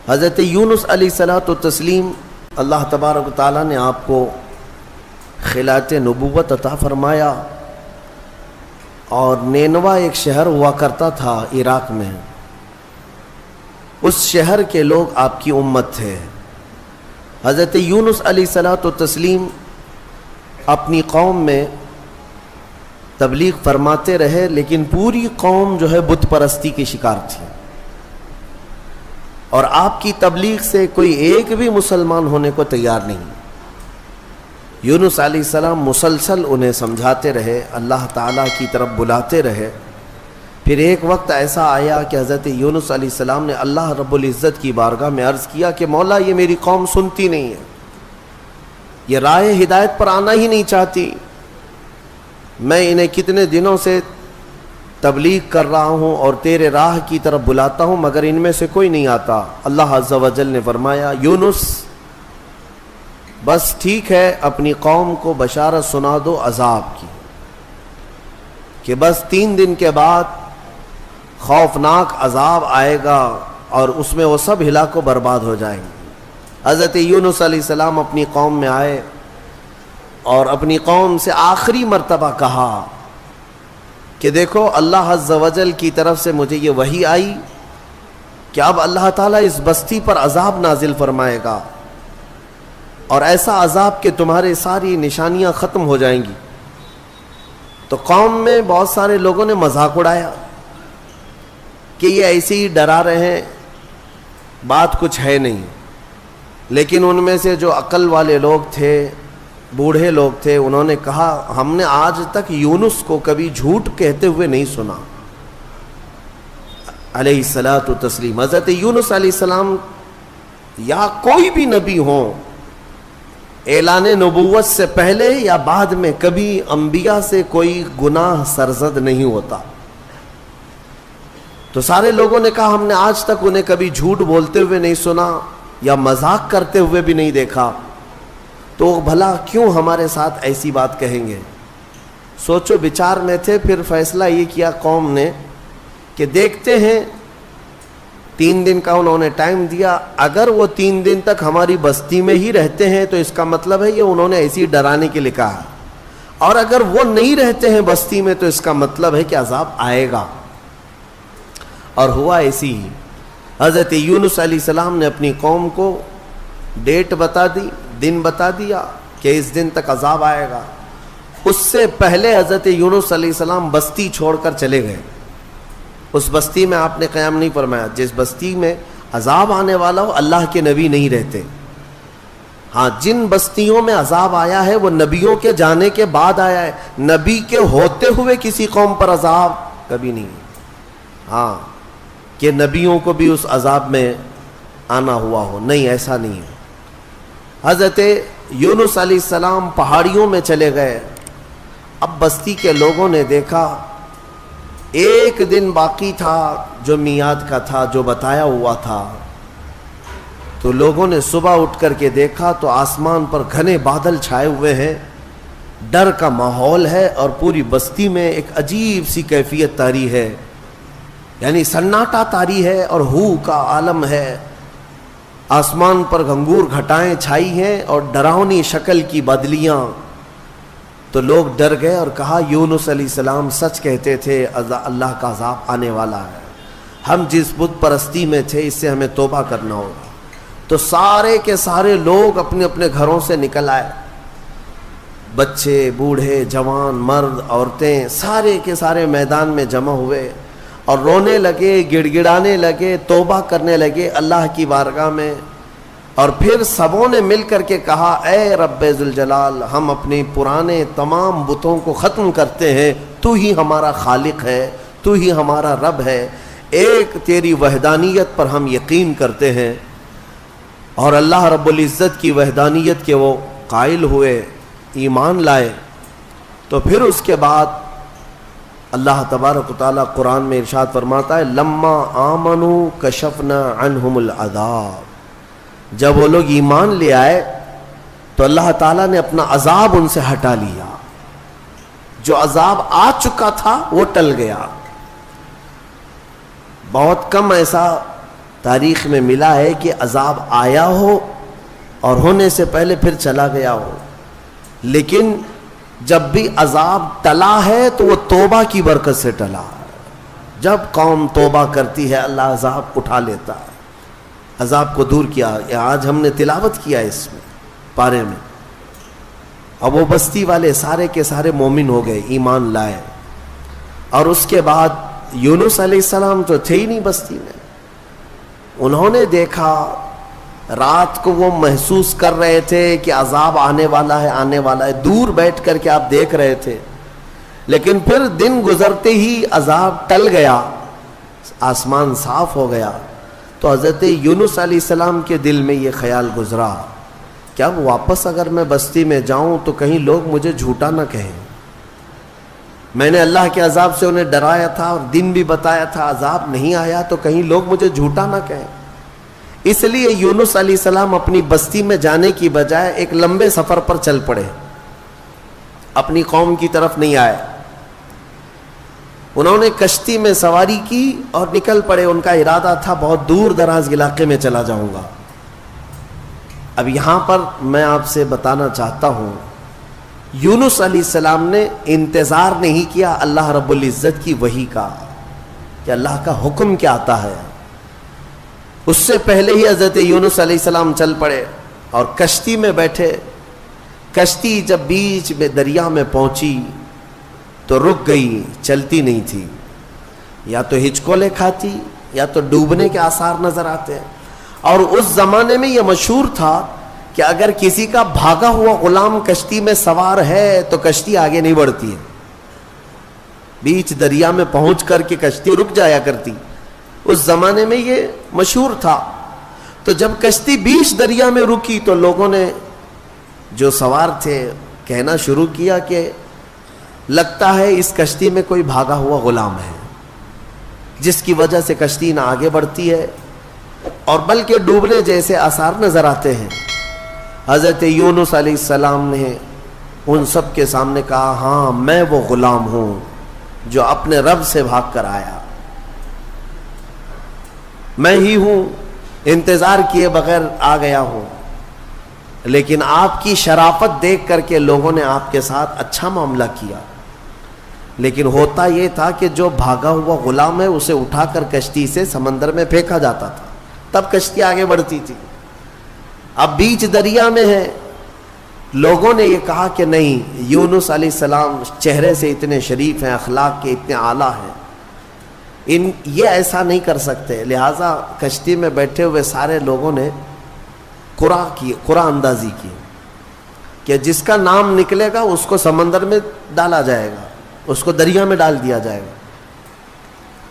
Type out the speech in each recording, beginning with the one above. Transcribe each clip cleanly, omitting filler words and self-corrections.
حضرت یونس علیہ الصلوۃ والتسلیم اللہ تبارک و تعالیٰ نے آپ کو خلعت نبوت عطا فرمایا، اور نینوا ایک شہر ہوا کرتا تھا عراق میں، اس شہر کے لوگ آپ کی امت تھے۔ حضرت یونس علیہ الصلوۃ والتسلیم اپنی قوم میں تبلیغ فرماتے رہے، لیکن پوری قوم جو ہے بت پرستی کی شکار تھی، اور آپ کی تبلیغ سے کوئی ایک بھی مسلمان ہونے کو تیار نہیں۔ یونس علیہ السلام مسلسل انہیں سمجھاتے رہے، اللہ تعالیٰ کی طرف بلاتے رہے۔ پھر ایک وقت ایسا آیا کہ حضرت یونس علیہ السلام نے اللہ رب العزت کی بارگاہ میں عرض کیا کہ مولا، یہ میری قوم سنتی نہیں ہے، یہ راہ ہدایت پر آنا ہی نہیں چاہتی، میں انہیں کتنے دنوں سے تبلیغ کر رہا ہوں اور تیرے راہ کی طرف بلاتا ہوں، مگر ان میں سے کوئی نہیں آتا۔ اللہ عز و جل نے فرمایا، یونس بس ٹھیک ہے، اپنی قوم کو بشارت سنا دو عذاب کی، کہ بس 3 دن کے بعد خوفناک عذاب آئے گا اور اس میں وہ سب ہلاک و برباد ہو جائیں گے۔ حضرت یونس علیہ السلام اپنی قوم میں آئے اور اپنی قوم سے آخری مرتبہ کہا کہ دیکھو، اللہ عز و جل کی طرف سے مجھے یہ وحی آئی کہ اب اللہ تعالیٰ اس بستی پر عذاب نازل فرمائے گا، اور ایسا عذاب کہ تمہارے ساری نشانیاں ختم ہو جائیں گی۔ تو قوم میں بہت سارے لوگوں نے مذاق اڑایا کہ یہ ایسے ہی ڈرا رہے ہیں، بات کچھ ہے نہیں۔ لیکن ان میں سے جو عقل والے لوگ تھے، بوڑھے لوگ تھے، انہوں نے کہا، ہم نے آج تک یونس کو کبھی جھوٹ کہتے ہوئے نہیں سنا علیہ الصلاۃ والتسلیم۔ حضرت یونس علیہ السلام یا کوئی بھی نبی ہوں، اعلان نبوت سے پہلے یا بعد میں کبھی انبیاء سے کوئی گناہ سرزد نہیں ہوتا۔ تو سارے لوگوں نے کہا، ہم نے آج تک انہیں کبھی جھوٹ بولتے ہوئے نہیں سنا یا مذاق کرتے ہوئے بھی نہیں دیکھا، تو بھلا کیوں ہمارے ساتھ ایسی بات کہیں گے؟ سوچو بچار میں تھے۔ پھر فیصلہ یہ کیا قوم نے کہ دیکھتے ہیں، 3 دن کا انہوں نے ٹائم دیا، اگر وہ 3 دن تک ہماری بستی میں ہی رہتے ہیں تو اس کا مطلب ہے یہ انہوں نے ایسی ڈرانے کے لیے کہا، اور اگر وہ نہیں رہتے ہیں بستی میں تو اس کا مطلب ہے کہ عذاب آئے گا۔ اور ہوا ایسی ہی۔ حضرت یونس علیہ السلام نے اپنی قوم کو ڈیٹ بتا دی، دن بتا دیا کہ اس دن تک عذاب آئے گا۔ اس سے پہلے حضرت یونس علیہ السلام بستی چھوڑ کر چلے گئے۔ اس بستی میں آپ نے قیام نہیں فرمایا۔ جس بستی میں عذاب آنے والا ہو، اللہ کے نبی نہیں رہتے۔ ہاں، جن بستیوں میں عذاب آیا ہے وہ نبیوں کے جانے کے بعد آیا ہے، نبی کے ہوتے ہوئے کسی قوم پر عذاب کبھی نہیں۔ ہاں، کہ نبیوں کو بھی اس عذاب میں آنا ہوا ہو، نہیں، ایسا نہیں ہے۔ حضرت یونس علیہ السلام پہاڑیوں میں چلے گئے۔ اب بستی کے لوگوں نے دیکھا 1 دن باقی تھا جو میعاد کا تھا، جو بتایا ہوا تھا۔ تو لوگوں نے صبح اٹھ کر کے دیکھا تو آسمان پر گھنے بادل چھائے ہوئے ہیں، ڈر کا ماحول ہے، اور پوری بستی میں ایک عجیب سی کیفیت طاری ہے، یعنی سناٹا طاری ہے اور ہو کا عالم ہے۔ آسمان پر گھنگور گھٹائیں چھائی ہیں اور ڈراؤنی شکل کی بدلیاں۔ تو لوگ ڈر گئے اور کہا، یونس علیہ السلام سچ کہتے تھے، اللہ کا عذاب آنے والا ہے، ہم جس بت پرستی میں تھے اس سے ہمیں توبہ کرنا ہوگا۔ تو سارے کے سارے لوگ اپنے اپنے گھروں سے نکل آئے، بچے، بوڑھے، جوان، مرد، عورتیں، سارے کے سارے میدان میں جمع ہوئے اور رونے لگے، گڑ گڑانے لگے، توبہ کرنے لگے اللہ کی بارگاہ میں۔ اور پھر سبوں نے مل کر کے کہا، اے رب ذوالجلال، ہم اپنے پرانے تمام بتوں کو ختم کرتے ہیں، تو ہی ہمارا خالق ہے، تو ہی ہمارا رب ہے، ایک تیری وحدانیت پر ہم یقین کرتے ہیں۔ اور اللہ رب العزت کی وحدانیت کے وہ قائل ہوئے، ایمان لائے۔ تو پھر اس کے بعد اللہ تبارک و تعالیٰ قرآن میں ارشاد فرماتا ہے، لما آمنوا کشفنا عنہم العذاب۔ جب وہ لوگ ایمان لے آئے تو اللہ تعالیٰ نے اپنا عذاب ان سے ہٹا لیا، جو عذاب آ چکا تھا وہ ٹل گیا۔ بہت کم ایسا تاریخ میں ملا ہے کہ عذاب آیا ہو اور ہونے سے پہلے پھر چلا گیا ہو، لیکن جب بھی عذاب ٹلا ہے تو وہ توبہ کی برکت سے ٹلا ہے۔ جب قوم توبہ کرتی ہے اللہ عذاب اٹھا لیتا ہے، عذاب کو دور کیا۔ آج ہم نے تلاوت کیا اس میں پارے میں، اب وہ بستی والے سارے کے سارے مومن ہو گئے، ایمان لائے، اور اس کے بعد یونس علیہ السلام تو تھے ہی نہیں بستی میں۔ انہوں نے دیکھا، رات کو وہ محسوس کر رہے تھے کہ عذاب آنے والا ہے، آنے والا ہے، دور بیٹھ کر کے آپ دیکھ رہے تھے، لیکن پھر دن گزرتے ہی عذاب ٹل گیا، آسمان صاف ہو گیا، تو حضرت یونس علیہ السلام کے دل میں یہ خیال گزرا کہ اب واپس اگر میں بستی میں جاؤں تو کہیں لوگ مجھے جھوٹا نہ کہیں، میں نے اللہ کے عذاب سے انہیں ڈرایا تھا اور دن بھی بتایا تھا، عذاب نہیں آیا تو کہیں لوگ مجھے جھوٹا نہ کہیں۔ اس لیے یونس علیہ السلام اپنی بستی میں جانے کی بجائے ایک لمبے سفر پر چل پڑے، اپنی قوم کی طرف نہیں آئے۔ انہوں نے کشتی میں سواری کی اور نکل پڑے، ان کا ارادہ تھا بہت دور دراز علاقے میں چلا جاؤں گا۔ اب یہاں پر میں آپ سے بتانا چاہتا ہوں، یونس علیہ السلام نے انتظار نہیں کیا اللہ رب العزت کی وحی کا کہ اللہ کا حکم کیا آتا ہے، اس سے پہلے ہی حضرت یونس علیہ السلام چل پڑے اور کشتی میں بیٹھے۔ کشتی جب بیچ میں دریا میں پہنچی تو رک گئی، چلتی نہیں تھی، یا تو ہچکولے کھاتی یا تو ڈوبنے کے آثار نظر آتے ہیں۔ اور اس زمانے میں یہ مشہور تھا کہ اگر کسی کا بھاگا ہوا غلام کشتی میں سوار ہے تو کشتی آگے نہیں بڑھتی ہے، بیچ دریا میں پہنچ کر کے کشتی رک جایا کرتی، اس زمانے میں یہ مشہور تھا۔ تو جب کشتی بیچ دریا میں رکی تو لوگوں نے جو سوار تھے کہنا شروع کیا کہ لگتا ہے اس کشتی میں کوئی بھاگا ہوا غلام ہے، جس کی وجہ سے کشتی نہ آگے بڑھتی ہے اور بلکہ ڈوبنے جیسے آثار نظر آتے ہیں۔ حضرت یونس علیہ السلام نے ان سب کے سامنے کہا، ہاں میں وہ غلام ہوں جو اپنے رب سے بھاگ کر آیا، میں ہی ہوں، انتظار کیے بغیر آ گیا ہوں، لیکن آپ کی شرافت دیکھ کر کے لوگوں نے آپ کے ساتھ اچھا معاملہ کیا، لیکن ہوتا یہ تھا کہ جو بھاگا ہوا غلام ہے اسے اٹھا کر کشتی سے سمندر میں پھینکا جاتا تھا، تب کشتی آگے بڑھتی تھی۔ اب بیچ دریا میں ہے، لوگوں نے یہ کہا کہ نہیں، یونس علیہ السلام چہرے سے اتنے شریف ہیں، اخلاق کے اتنے اعلیٰ ہیں، یہ ایسا نہیں کر سکتے، لہٰذا کشتی میں بیٹھے ہوئے سارے لوگوں نے قرعہ اندازی کی کہ جس کا نام نکلے گا اس کو سمندر میں ڈالا جائے گا، اس کو دریا میں ڈال دیا جائے گا۔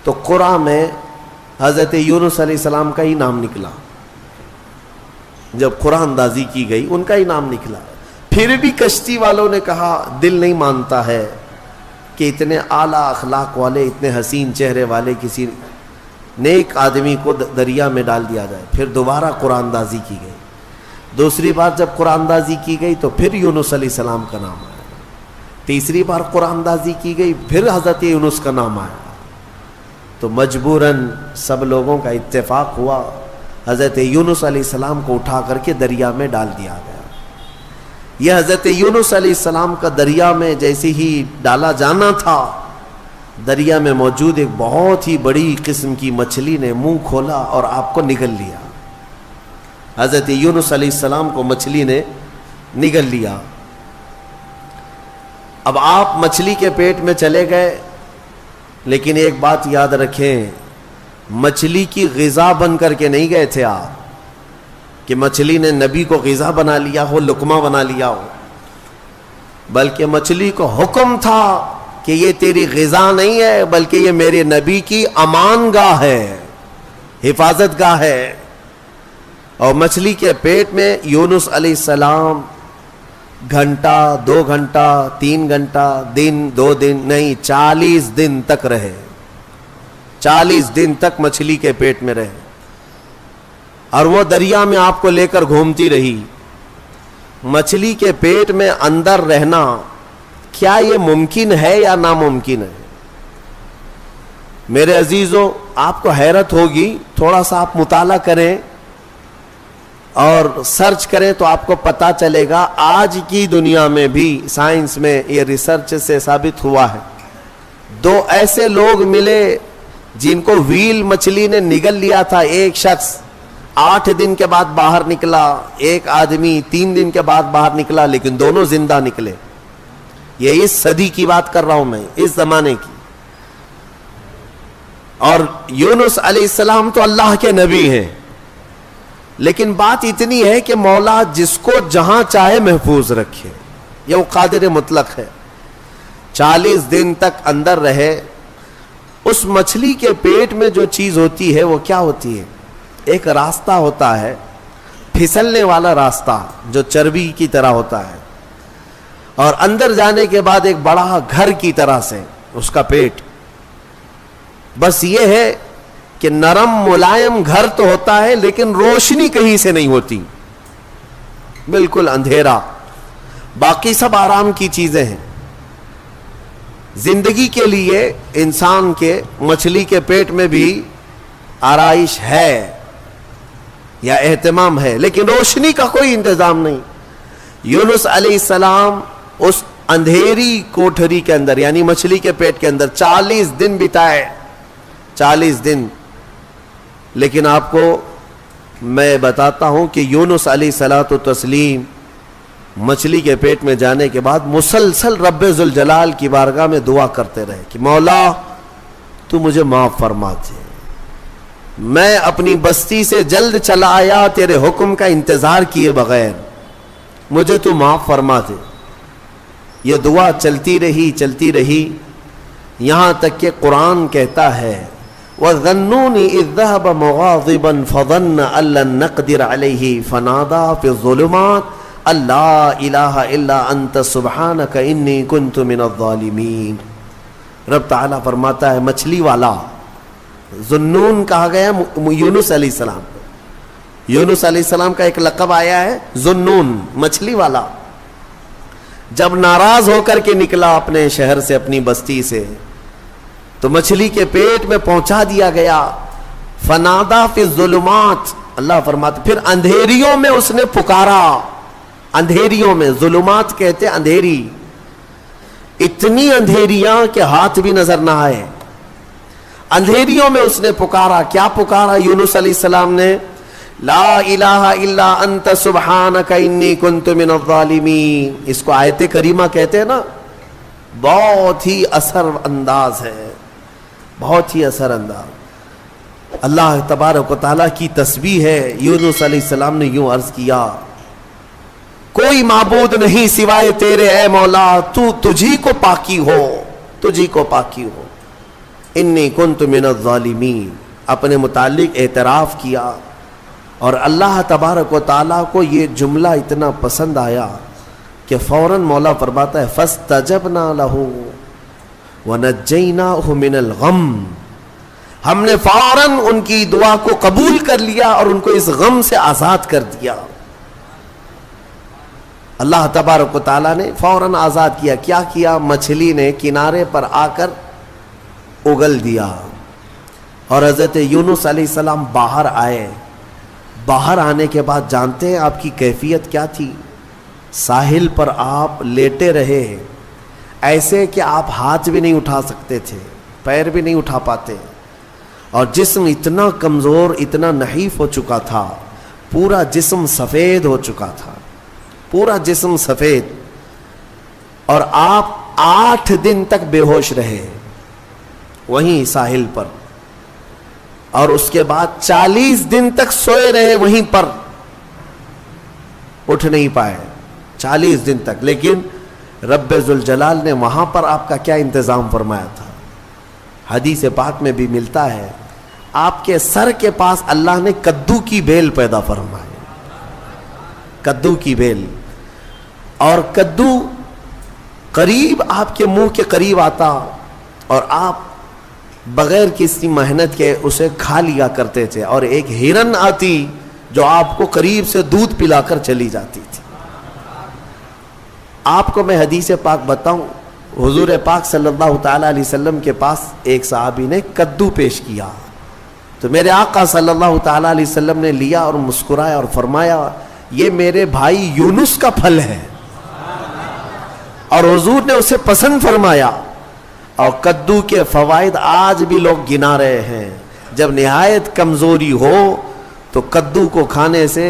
تو قرعہ میں حضرت یونس علیہ السلام کا ہی نام نکلا، جب قرعہ اندازی کی گئی ان کا ہی نام نکلا۔ پھر بھی کشتی والوں نے کہا دل نہیں مانتا ہے کہ اتنے اعلیٰ اخلاق والے، اتنے حسین چہرے والے کسی نیک آدمی کو دریا میں ڈال دیا جائے۔ پھر دوبارہ قرعہ اندازی کی گئی، دوسری بار جب قرعہ اندازی کی گئی تو پھر یونس علیہ السلام کا نام آیا، تیسری بار قرعہ اندازی کی گئی پھر حضرت یونس کا نام آیا، تو مجبوراً سب لوگوں کا اتفاق ہوا، حضرت یونس علیہ السلام کو اٹھا کر کے دریا میں ڈال دیا گیا۔ یہ حضرت یونس علیہ السلام کا دریا میں جیسے ہی ڈالا جانا تھا، دریا میں موجود ایک بہت ہی بڑی قسم کی مچھلی نے منہ کھولا اور آپ کو نگل لیا۔ حضرت یونس علیہ السلام کو مچھلی نے نگل لیا۔ اب آپ مچھلی کے پیٹ میں چلے گئے، لیکن ایک بات یاد رکھیں، مچھلی کی غذا بن کر کے نہیں گئے تھے آپ کہ مچھلی نے نبی کو غذا بنا لیا ہو، لقمہ بنا لیا ہو، بلکہ مچھلی کو حکم تھا کہ یہ تیری غذا نہیں ہے، بلکہ یہ میرے نبی کی امان گاہ ہے، حفاظت گاہ ہے۔ اور مچھلی کے پیٹ میں یونس علیہ السلام گھنٹہ، 2 گھنٹہ، 3 گھنٹہ، دن، 2 دن نہیں، 40 دن تک رہے، 40 دن تک مچھلی کے پیٹ میں رہے، اور وہ دریا میں آپ کو لے کر گھومتی رہی۔ مچھلی کے پیٹ میں اندر رہنا کیا یہ ممکن ہے یا ناممکن ہے؟ میرے عزیزوں، آپ کو حیرت ہوگی، تھوڑا سا آپ مطالعہ کریں اور سرچ کریں تو آپ کو پتا چلے گا آج کی دنیا میں بھی سائنس میں یہ ریسرچ سے ثابت ہوا ہے. 2 ایسے لوگ ملے جن کو ویل مچھلی نے نگل لیا تھا. ایک شخص 8 دن کے بعد باہر نکلا، ایک آدمی 3 دن کے بعد باہر نکلا، لیکن دونوں زندہ نکلے. یہ اس صدی کی بات کر رہا ہوں میں، اس زمانے کی. اور یونس علیہ السلام تو اللہ کے نبی ہیں، لیکن بات اتنی ہے کہ مولا جس کو جہاں چاہے محفوظ رکھے، یہ وہ قادر مطلق ہے. 40 دن تک اندر رہے. اس مچھلی کے پیٹ میں جو چیز ہوتی ہے وہ کیا ہوتی ہے؟ ایک راستہ ہوتا ہے، پھسلنے والا راستہ جو چربی کی طرح ہوتا ہے، اور اندر جانے کے بعد ایک بڑا گھر کی طرح سے اس کا پیٹ. بس یہ ہے کہ نرم ملائم گھر تو ہوتا ہے لیکن روشنی کہیں سے نہیں ہوتی، بالکل اندھیرا. باقی سب آرام کی چیزیں ہیں. زندگی کے لیے انسان کے مچھلی کے پیٹ میں بھی آرائش ہے یا اہتمام ہے، لیکن روشنی کا کوئی انتظام نہیں. یونس علیہ السلام اس اندھیری کوٹھری کے اندر یعنی مچھلی کے پیٹ کے اندر 40 دن بتائے. 40 دن. لیکن آپ کو میں بتاتا ہوں کہ یونس علیہ الصلوۃ والتسلیم مچھلی کے پیٹ میں جانے کے بعد مسلسل رب ذوالجلال کی بارگاہ میں دعا کرتے رہے کہ مولا تو مجھے معاف فرما دے، میں اپنی بستی سے جلد چلا آیا تیرے حکم کا انتظار کیے بغیر، مجھے تو معاف فرما دے. یہ دعا چلتی رہی یہاں تک کہ قرآن کہتا ہے وَظَنُّونِ إِذْ ذَهَبَ مُغَاضِبًا فَظَنَّ أَن لَّن نَّقْدِرَ عَلَيْهِ فَنَادَىٰ فِي الظُّلُمَاتِ أَن لَّا إِلَٰهَ إِلَّا أَنتَ سُبْحَانَكَ إِنِّي كُنتُ مِنَ الظَّالِمِينَ. رب تعالیٰ فرماتا ہے مچھلی والا، ذنون کہا گیا یونس علیہ السلام. یونس علیہ السلام کا ایک لقب آیا ہے ذنون، مچھلی والا. جب ناراض ہو کر کے نکلا اپنے شہر سے، اپنی بستی سے، تو مچھلی کے پیٹ میں پہنچا دیا گیا. فنادا فی الظلمات، اللہ فرماتے پھر اندھیریوں میں اس نے پکارا. اندھیریوں میں، ظلمات کہتے اندھیری، اتنی اندھیریاں کہ ہاتھ بھی نظر نہ آئے. اندھیریوں میں اس نے پکارا. کیا پکارا یونس علیہ السلام نے؟ لا الہ الا انت سبحانک انی کنت من الظالمین. اس کو آیت کریمہ کہتے ہیں نا. بہت ہی اثر انداز ہے، بہت ہی اثر انداز. اللہ تبارک و تعالیٰ کی تسبیح ہے. یونس علیہ السلام نے یوں عرض کیا کوئی معبود نہیں سوائے تیرے اے مولا، تجھی کو پاکی ہو، تجھی کو پاکی ہو. انی کنت من الظالمین، اپنے متعلق اعتراف کیا. اور اللہ تبارک و تعالیٰ کو یہ جملہ اتنا پسند آیا کہ فوراً مولا فرماتا ہے فَاسْتَجَبْنَا لَهُ وَنَجَّيْنَاهُ مِنَ الْغَمِّ. ہم نے فوراً ان کی دعا کو قبول کر لیا اور ان کو اس غم سے آزاد کر دیا. اللہ تبارک و تعالیٰ نے فوراً آزاد کیا. کیا کیا؟ مچھلی نے کنارے پر آ کر اگل دیا اور حضرت یونس علیہ السلام باہر آئے. باہر آنے کے بعد جانتے ہیں آپ کی کیفیت کیا تھی؟ ساحل پر آپ لیٹے رہے ایسے کہ آپ ہاتھ بھی نہیں اٹھا سکتے تھے، پیر بھی نہیں اٹھا پاتے، اور جسم اتنا کمزور، اتنا نحیف ہو چکا تھا، پورا جسم سفید ہو چکا تھا، پورا جسم سفید. اور آپ 8 دن تک بے ہوش رہے وہیں ساحل پر، اور اس کے بعد 40 دن تک سوئے رہے وہیں پر، اٹھ نہیں پائے 40 دن تک. لیکن رب ذوالجلال نے وہاں پر آپ کا کیا انتظام فرمایا تھا؟ حدیث پاک میں بھی ملتا ہے آپ کے سر کے پاس اللہ نے کدو کی بیل پیدا فرمائی. کدو کی بیل، اور کدو قریب آپ کے منہ کے قریب آتا اور آپ بغیر کسی محنت کے اسے کھا لیا کرتے تھے. اور ایک ہرن آتی جو آپ کو قریب سے دودھ پلا کر چلی جاتی تھی. آپ کو میں حدیث پاک بتاؤں، حضور پاک صلی اللہ تعالیٰ علیہ وسلم کے پاس ایک صحابی نے کدو پیش کیا، تو میرے آقا صلی اللہ تعالیٰ علیہ وسلم نے لیا اور مسکرایا اور فرمایا یہ میرے بھائی یونس کا پھل ہے، اور حضور نے اسے پسند فرمایا. اور کدو کے فوائد آج بھی لوگ گنا رہے ہیں. جب نہایت کمزوری ہو تو کدو کو کھانے سے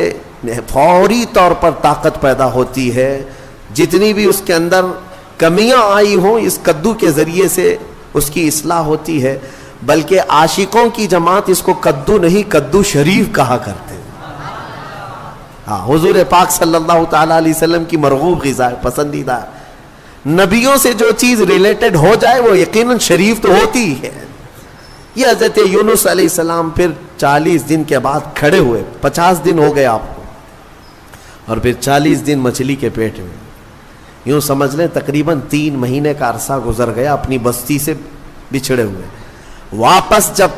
فوری طور پر طاقت پیدا ہوتی ہے. جتنی بھی اس کے اندر کمیاں آئی ہوں اس کدو کے ذریعے سے اس کی اصلاح ہوتی ہے. بلکہ عاشقوں کی جماعت اس کو کدو نہیں کدو شریف کہا کرتے ہیں. ہاں، حضور پاک صلی اللہ تعالیٰ علیہ وسلم کی مرغوب غذا ہے، پسندیدہ ہے. نبیوں سے جو چیز ریلیٹڈ ہو جائے وہ یقیناً شریف تو ہوتی ہے. یہ حضرت یونس علیہ السلام پھر 40 دن کے بعد کھڑے ہوئے. 50 دن ہو گئے آپ کو، اور پھر 40 دن مچھلی کے پیٹ میں. یوں سمجھ لیں تقریباً 3 مہینے کا عرصہ گزر گیا اپنی بستی سے بچھڑے ہوئے. واپس جب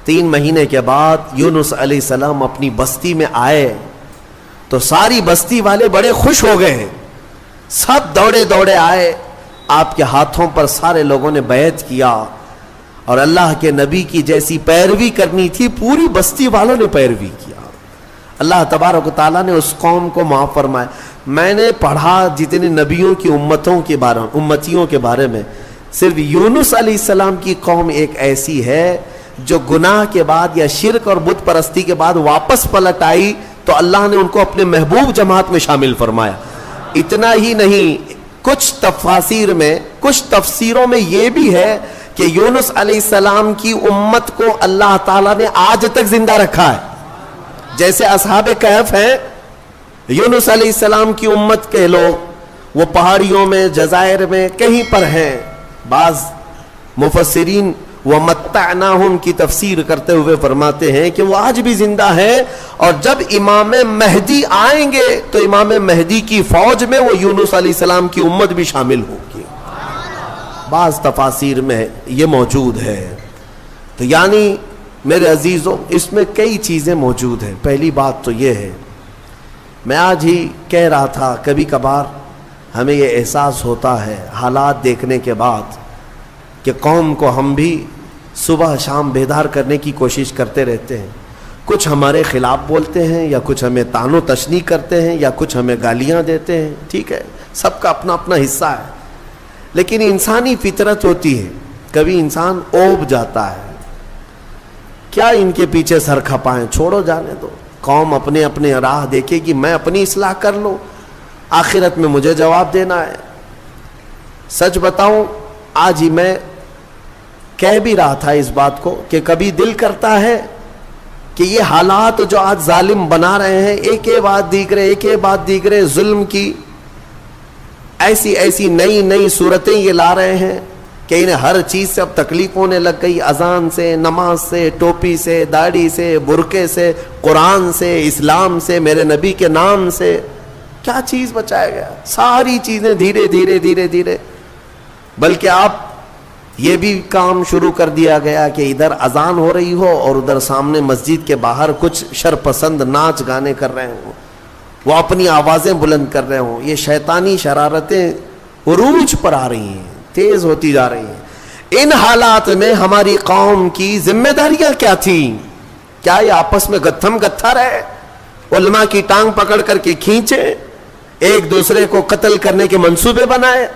3 مہینے کے بعد یونس علیہ السلام اپنی بستی میں آئے تو ساری بستی والے بڑے خوش ہو گئے ہیں. سب دوڑے دوڑے آئے، آپ کے ہاتھوں پر سارے لوگوں نے بیعت کیا، اور اللہ کے نبی کی جیسی پیروی کرنی تھی پوری بستی والوں نے پیروی کیا. اللہ تبارک و تعالیٰ نے اس قوم کو معاف فرمایا. میں نے پڑھا جتنے نبیوں کی امتیوں کے بارے میں، صرف یونس علیہ السلام کی قوم ایک ایسی ہے جو گناہ کے بعد یا شرک اور بت پرستی کے بعد واپس پلٹ آئی تو اللہ نے ان کو اپنے محبوب جماعت میں شامل فرمایا. اتنا ہی نہیں، کچھ تفسیروں میں یہ بھی ہے کہ یونس علیہ السلام کی امت کو اللہ تعالیٰ نے آج تک زندہ رکھا ہے. جیسے اصحاب کہف ہیں، یونس علیہ السلام کی امت کے لوگ وہ پہاڑیوں میں، جزائر میں کہیں پر ہیں. بعض مفسرین وَمَتَّعْنَاهُمْ کی تفسیر کرتے ہوئے فرماتے ہیں کہ وہ آج بھی زندہ ہیں، اور جب امام مہدی آئیں گے تو امام مہدی کی فوج میں وہ یونس علیہ السلام کی امت بھی شامل ہوگی. بعض تفاسیر میں یہ موجود ہے. تو یعنی میرے عزیزوں اس میں کئی چیزیں موجود ہیں. پہلی بات تو یہ ہے، میں آج ہی کہہ رہا تھا کبھی کبھار ہمیں یہ احساس ہوتا ہے حالات دیکھنے کے بعد کہ قوم کو ہم بھی صبح شام بیدار کرنے کی کوشش کرتے رہتے ہیں. کچھ ہمارے خلاف بولتے ہیں، یا کچھ ہمیں طعن و تشنیع کرتے ہیں، یا کچھ ہمیں گالیاں دیتے ہیں. ٹھیک ہے، سب کا اپنا اپنا حصہ ہے. لیکن انسانی فطرت ہوتی ہے، کبھی انسان اوب جاتا ہے. کیا ان کے پیچھے سر کھپائیں، چھوڑو جانے دو. قوم اپنے اپنے راہ دیکھے گی، میں اپنی اصلاح کر لوں، آخرت میں مجھے جواب دینا ہے. سچ بتاؤں، آج ہی میں کہہ بھی رہا تھا اس بات کو کہ کبھی دل کرتا ہے کہ یہ حالات جو آج ظالم بنا رہے ہیں، ایک بات دیکھ رہے ظلم کی ایسی نئی صورتیں یہ لا رہے ہیں کہ انہیں ہر چیز سے اب تکلیف ہونے لگ گئی. اذان سے، نماز سے، ٹوپی سے، داڑھی سے، برقعے سے، قرآن سے، اسلام سے، میرے نبی کے نام سے. کیا چیز بچایا گیا؟ ساری چیزیں دھیرے دھیرے. بلکہ آپ یہ بھی کام شروع کر دیا گیا کہ ادھر اذان ہو رہی ہو اور ادھر سامنے مسجد کے باہر کچھ شرپسند ناچ گانے کر رہے ہوں، وہ اپنی آوازیں بلند کر رہے ہوں. یہ شیطانی شرارتیں عروج پر آ رہی ہیں، تیز ہوتی جا رہی ہیں. ان حالات میں ہماری قوم کی ذمہ داریاں کیا تھیں؟ کیا یہ آپس میں گتھم گتھا رہے، علماء کی ٹانگ پکڑ کر کے کھینچے، ایک دوسرے کو قتل کرنے کے منصوبے بنائے؟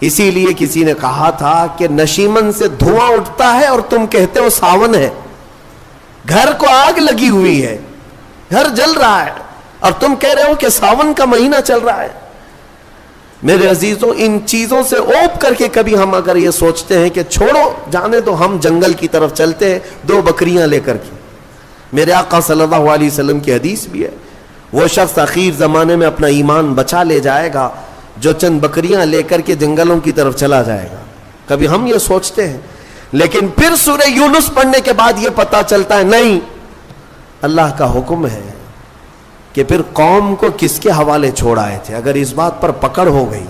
اسی لیے کسی نے کہا تھا کہ نشیمن سے دھواں اٹھتا ہے اور تم کہتے ہو ساون ہے. گھر کو آگ لگی ہوئی ہے، گھر جل رہا ہے، اور تم کہہ رہے ہو کہ ساون کا مہینہ چل رہا ہے. میرے عزیزوں، ان چیزوں سے اوپ کر کے کبھی ہم اگر یہ سوچتے ہیں کہ چھوڑو جانے تو ہم جنگل کی طرف چلتے ہیں 2 بکریاں لے کر کے. میرے آقا صلی اللہ علیہ وسلم کی حدیث بھی ہے، وہ شخص اخیر زمانے میں اپنا ایمان بچا لے جائے گا جو چند بکریاں لے کر کے جنگلوں کی طرف چلا جائے گا. کبھی ہم یہ سوچتے ہیں، لیکن پھر سورہ یونس پڑھنے کے بعد یہ پتا چلتا ہے نہیں، اللہ کا حکم ہے کہ پھر قوم کو کس کے حوالے چھوڑ آئے تھے. اگر اس بات پر پکڑ ہو گئی،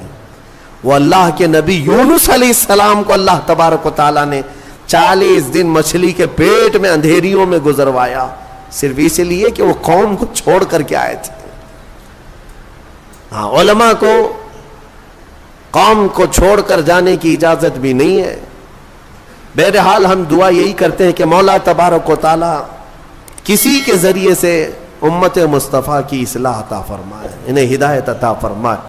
وہ اللہ کے نبی یونس علیہ السلام کو اللہ تبارک و تعالیٰ نے 40 دن مچھلی کے پیٹ میں اندھیریوں میں گزروایا، صرف اس لیے کہ وہ قوم کو چھوڑ کر کے آئے تھے. ہاں، علماء کو قوم کو چھوڑ کر جانے کی اجازت بھی نہیں ہے۔ بہرحال ہم دعا یہی کرتے ہیں کہ مولا تبارک و تعالی کسی کے ذریعے سے امت مصطفیٰ کی اصلاح عطا فرمائے، انہیں ہدایت عطا فرمائے۔